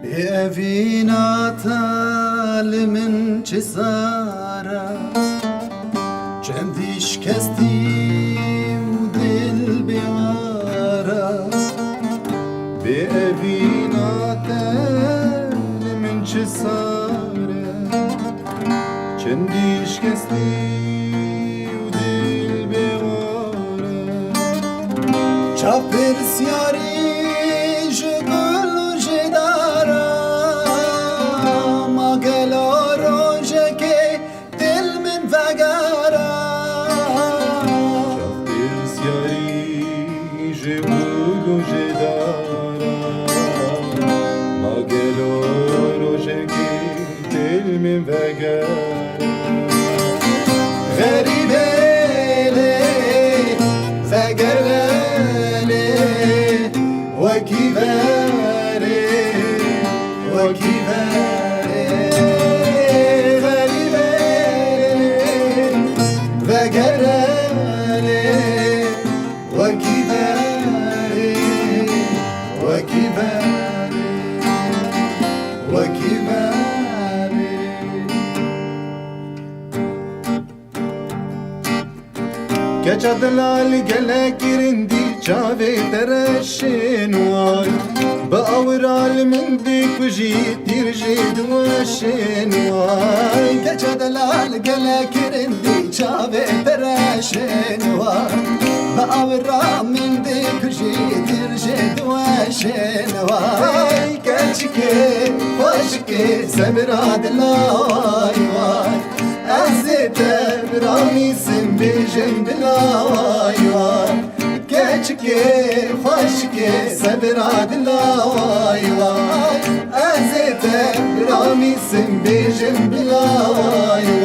بأفينا تال من جسارة چندیش کستی و دل بیوارا بأفينا تال من جسارة چندیش کستی و دل بیوارا چاپر سیاری غريبة لي فقرالي وكباري وكباري غريبة لي فقرالي وكباري وكباري وكباري Keça delal gele girindi çave tereşin var Ba avral min di kuji dirji dvaşin var Keça delal gele girindi çave tereşin var Ba avral min di kuji dirji dvaşin var Keçike hoşke semra delay var Azete ramisim bejim dilavay var Keçke hoşke sebra dilavay var Azete ramisim bejim dilavay